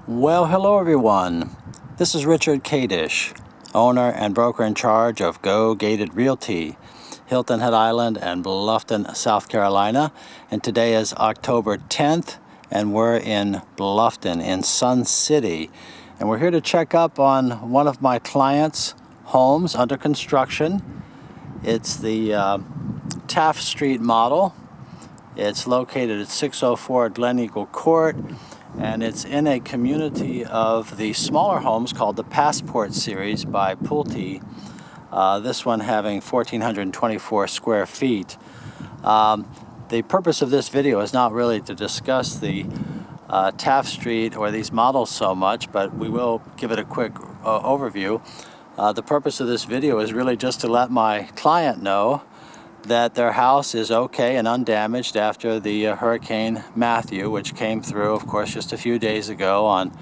Well, hello everyone. This is Richard Kadish, owner and broker in charge of Go Gated Realty, Hilton Head Island and Bluffton, South Carolina. And today is October 10th, and we're in Bluffton in Sun City. And we're here to check up on one of my clients' homes under construction. It's the Taft Street model. It's located at 604 Glen Eagle Court, and it's in a community of the smaller homes called the Passport Series by Pulte. This one having 1,424 square feet. The purpose of this video is not really to discuss the Taft Street or these models so much, but we will give it a quick overview. The purpose of this video is really just to let my client know that their house is okay and undamaged after the Hurricane Matthew, which came through, of course, just a few days ago on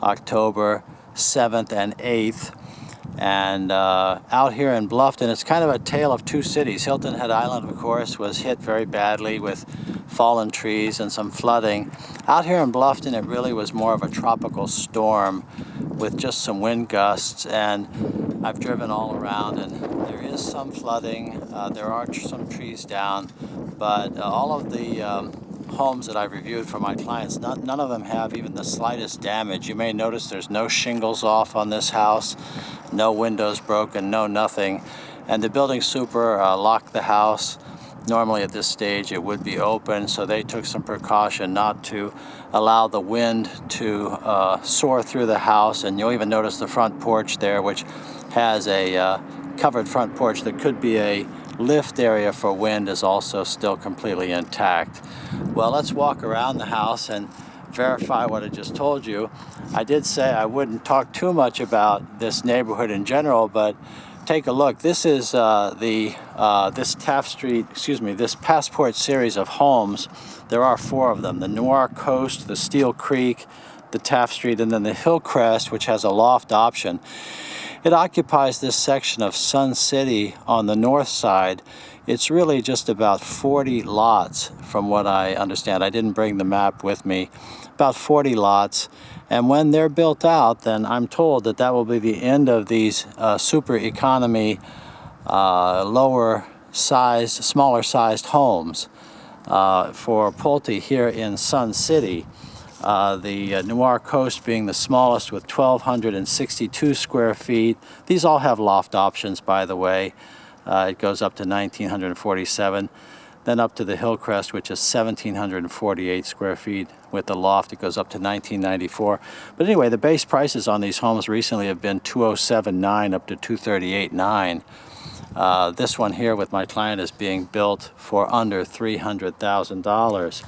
October 7th and 8th. And out here in Bluffton, it's kind of a tale of two cities. Hilton Head Island, of course, was hit very badly with fallen trees and some flooding. Out here in Bluffton, it really was more of a tropical storm with just some wind gusts, and I've driven all around, and there is some flooding. There are some trees down, but all of the homes that I've reviewed for my clients, none of them have even the slightest damage. You may notice there's no shingles off on this house, no windows broken, no nothing. And the building super locked the house. Normally at this stage it would be open, so they took some precaution not to allow the wind to soar through the house. And you'll even notice the front porch there, which has a covered front porch that could be a lift area for wind, is also still completely intact. Well, let's walk around the house and verify what I just told you. I did say I wouldn't talk too much about this neighborhood in general, but take a look. This is this Taft Street, this Passport Series of homes. There are four of them: the Noir Coast, the Steel Creek, the Taft Street, and then the Hillcrest, which has a loft option. It occupies this section of Sun City on the north side. It's really just about 40 lots from what I understand. I didn't bring the map with me. About 40 lots. And when they're built out, then I'm told that that will be the end of these super economy, smaller sized homes for Pulte here in Sun City. The Noir Coast being the smallest with 1,262 square feet. These all have loft options, by the way. It goes up to 1,947. Then up to the Hillcrest, which is 1,748 square feet with the loft. It goes up to 1,994. But anyway, the base prices on these homes recently have been $207,900 up to $238,900. This one here with my client is being built for under $300,000.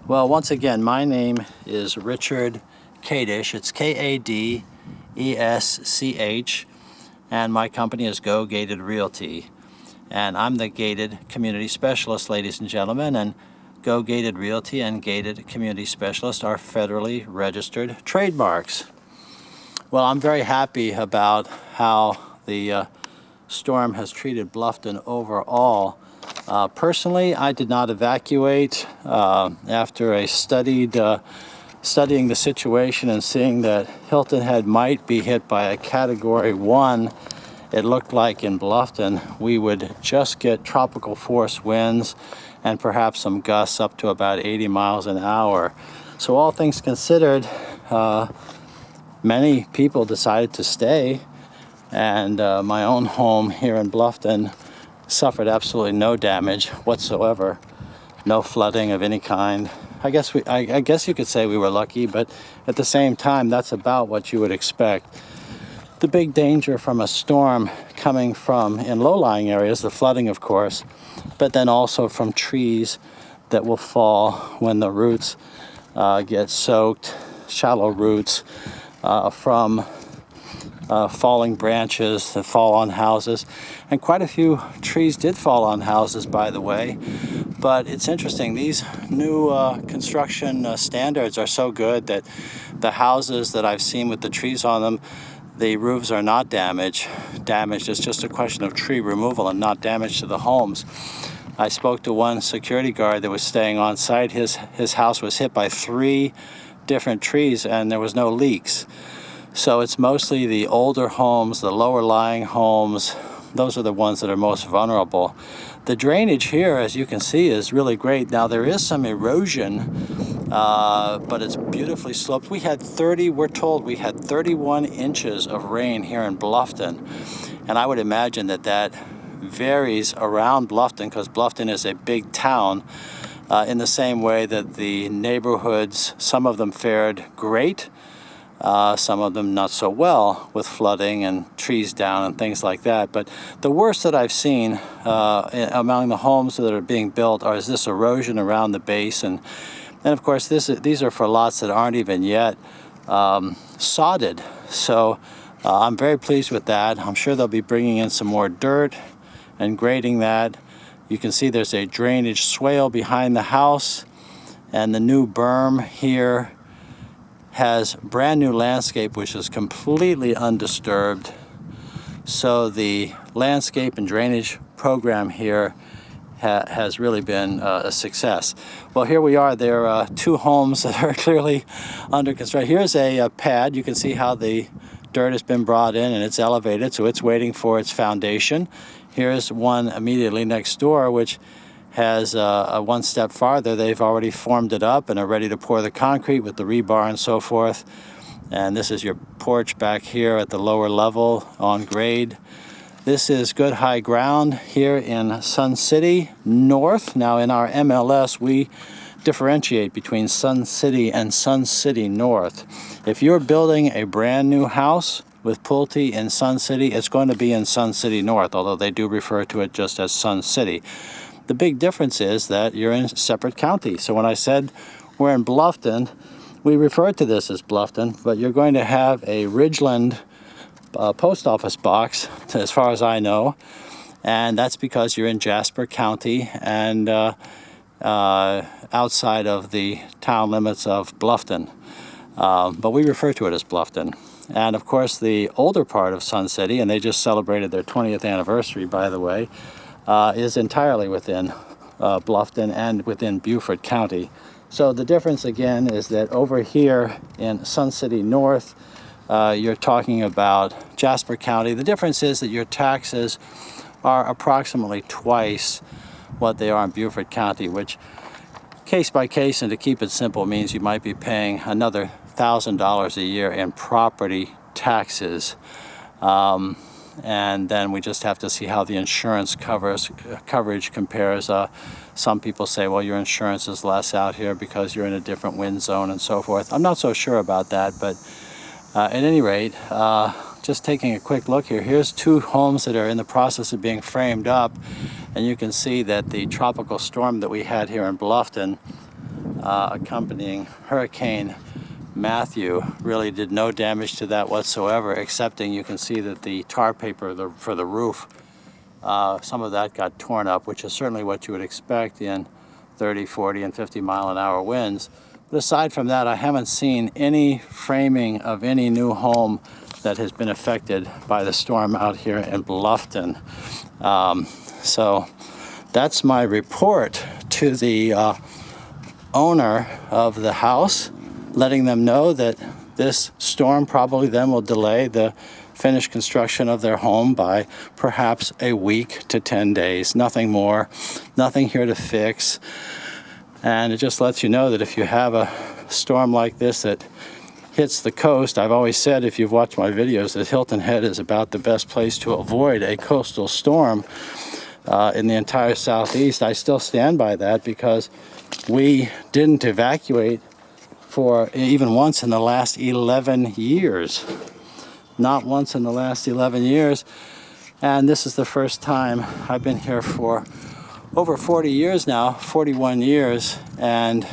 Well, once again, my name is Richard Kadish. It's Kadesh, and my company is Go Gated Realty. And I'm the gated community specialist, ladies and gentlemen, and Go Gated Realty and Gated Community Specialist are federally registered trademarks. Well, I'm very happy about how the storm has treated Bluffton overall. Personally, I did not evacuate after studying the situation and seeing that Hilton Head might be hit by a Category 1. It looked like in Bluffton we would just get tropical force winds and perhaps some gusts up to about 80 miles an hour. So all things considered, many people decided to stay, and my own home here in Bluffton suffered absolutely no damage whatsoever, no flooding of any kind. I guess you could say we were lucky, but at the same time, that's about what you would expect. The big danger from a storm coming from in low-lying areas, the flooding, of course, but then also from trees that will fall when the roots get soaked, shallow roots from falling branches that fall on houses. And quite a few trees did fall on houses, by the way. But it's interesting, these new construction standards are so good that the houses that I've seen with the trees on them, the roofs are not damaged. It's just a question of tree removal and not damage to the homes. I spoke to one security guard that was staying on site. His house was hit by 3 different trees and there was no leaks. So it's mostly the older homes, the lower lying homes. Those are the ones that are most vulnerable. The drainage here, as you can see, is really great. Now there is some erosion, but it's beautifully sloped. We're told we had 31 inches of rain here in Bluffton. And I would imagine that varies around Bluffton, because Bluffton is a big town, in the same way that the neighborhoods, some of them fared great, some of them not so well, with flooding and trees down and things like that. But the worst that I've seen among the homes that are being built is this erosion around the base. And of course, these are for lots that aren't even yet sodded. So I'm very pleased with that. I'm sure they'll be bringing in some more dirt and grading that. You can see there's a drainage swale behind the house, and the new berm here has brand new landscape which is completely undisturbed. So the landscape and drainage program here has really been a success. Well, here we are. There are two homes that are clearly under construction. Here's a pad. You can see how the dirt has been brought in and it's elevated, so it's waiting for its foundation. Here's one immediately next door, which has one step farther. They've already formed it up and are ready to pour the concrete with the rebar and so forth. And this is your porch back here at the lower level on grade. This is good high ground here in Sun City North. Now in our MLS, we differentiate between Sun City and Sun City North. If you're building a brand new house with Pulte in Sun City, it's going to be in Sun City North, although they do refer to it just as Sun City. The big difference is that you're in separate counties. So when I said we're in Bluffton, we refer to this as Bluffton, but you're going to have a Ridgeland post office box, as far as I know, and that's because you're in Jasper County and outside of the town limits of Bluffton. But we refer to it as Bluffton. And of course, the older part of Sun City, and they just celebrated their 20th anniversary, by the way, is entirely within Bluffton and within Beaufort County. So the difference again is that over here in Sun City North, you're talking about Jasper County. The difference is that your taxes are approximately twice what they are in Beaufort County, which case by case, and to keep it simple, means you might be paying another $1,000 a year in property taxes. And then we just have to see how the insurance coverage compares. Some people say, well, your insurance is less out here because you're in a different wind zone and so forth. I'm not so sure about that, but at any rate, just taking a quick look here, here's two homes that are in the process of being framed up, and you can see that the tropical storm that we had here in Bluffton, accompanying Hurricane Matthew, really did no damage to that whatsoever, excepting you can see that the tar paper for the roof, some of that got torn up, which is certainly what you would expect in 30, 40, and 50 mile an hour winds. But aside from that, I haven't seen any framing of any new home that has been affected by the storm out here in Bluffton. So that's my report to the owner of the house, letting them know that this storm probably then will delay the finished construction of their home by perhaps a week to 10 days. Nothing more, nothing here to fix. And it just lets you know that if you have a storm like this that hits the coast, I've always said, if you've watched my videos, that Hilton Head is about the best place to avoid a coastal storm in the entire southeast. I still stand by that because we didn't evacuate for even once in the last 11 years. Not once in the last 11 years. And this is the first time. I've been here for over 40 years now, 41 years, and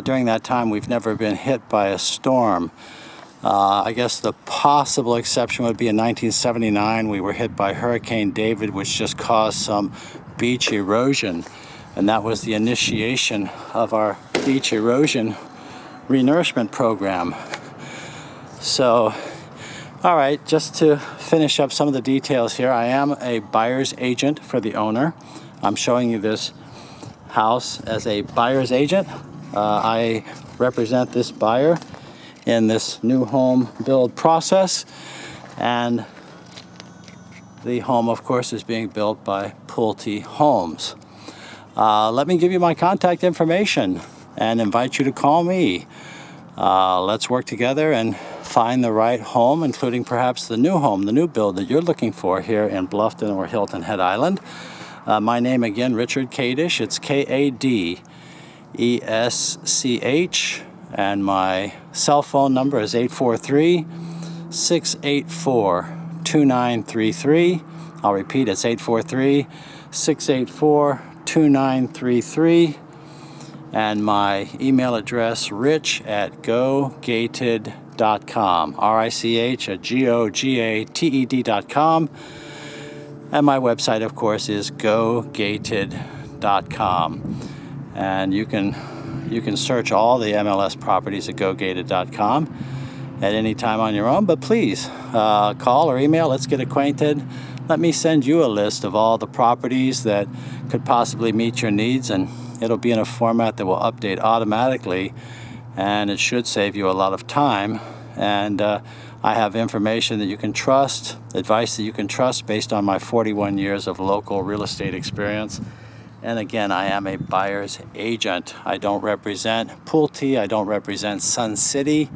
during that time we've never been hit by a storm. I guess the possible exception would be in 1979. We were hit by Hurricane David, which just caused some beach erosion, and that was the initiation of our beach erosion renourishment program. So, all right, just to finish up some of the details here, I am a buyer's agent for the owner. I'm showing you this house as a buyer's agent. I represent this buyer in this new home build process. And the home, of course, is being built by Pulte Homes. Let me give you my contact information and invite you to call me. Let's work together and find the right home, including perhaps the new home, the new build that you're looking for here in Bluffton or Hilton Head Island. My name again, Richard Kadish. It's Kadesh. And my cell phone number is 843-684-2933. I'll repeat, it's 843-684-2933. And my email address, rich@gogated.com, rich@gogated.com. And my website, of course, is gogated.com. And you can search all the MLS properties at gogated.com at any time on your own. But please call or email. Let's get acquainted. Let me send you a list of all the properties that could possibly meet your needs, and it'll be in a format that will update automatically, and it should save you a lot of time. And I have information that you can trust, advice that you can trust based on my 41 years of local real estate experience. And again, I am a buyer's agent. I don't represent Pulte. I don't represent Sun City.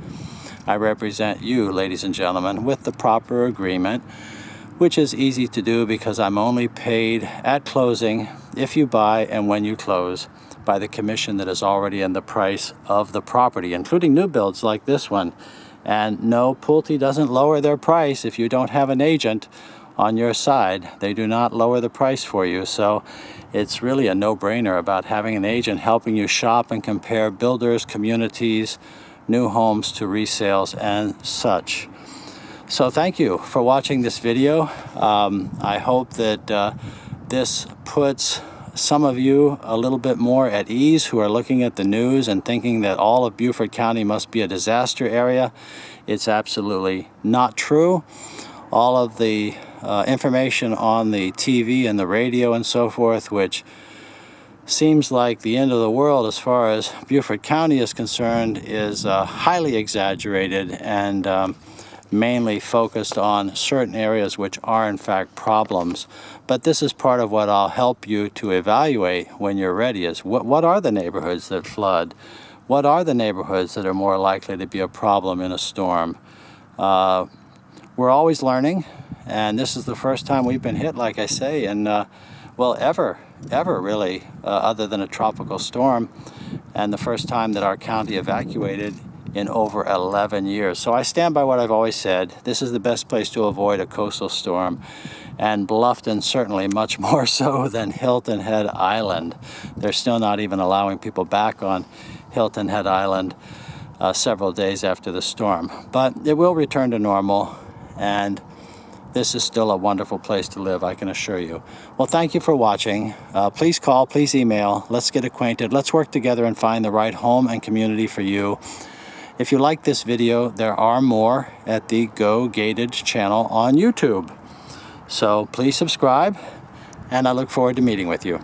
I represent you, ladies and gentlemen, with the proper agreement, which is easy to do because I'm only paid at closing, if you buy and when you close, by the commission that is already in the price of the property, including new builds like this one. And no, Pulte doesn't lower their price if you don't have an agent on your side. They do not lower the price for you. So it's really a no-brainer about having an agent helping you shop and compare builders, communities, new homes to resales and such. So thank you for watching this video. I hope that this puts some of you a little bit more at ease who are looking at the news and thinking that all of Beaufort County must be a disaster area. It's absolutely not true. All of the information on the TV and the radio and so forth, which seems like the end of the world as far as Beaufort County is concerned, is highly exaggerated and mainly focused on certain areas which are in fact problems. But this is part of what I'll help you to evaluate when you're ready, is what are the neighborhoods that flood? What are the neighborhoods that are more likely to be a problem in a storm? We're always learning, and this is the first time we've been hit, like I say, and ever really, other than a tropical storm, and the first time that our county evacuated in over 11 years. So I stand by what I've always said. This is the best place to avoid a coastal storm, and Bluffton certainly much more so than Hilton Head Island. They're still not even allowing people back on Hilton Head Island several days after the storm. But it will return to normal, and this is still a wonderful place to live, I can assure you. Well, thank you for watching. Please call, please email. Let's get acquainted. Let's work together and find the right home and community for you. If you like this video, there are more at the Go Gated channel on YouTube. So please subscribe, and I look forward to meeting with you.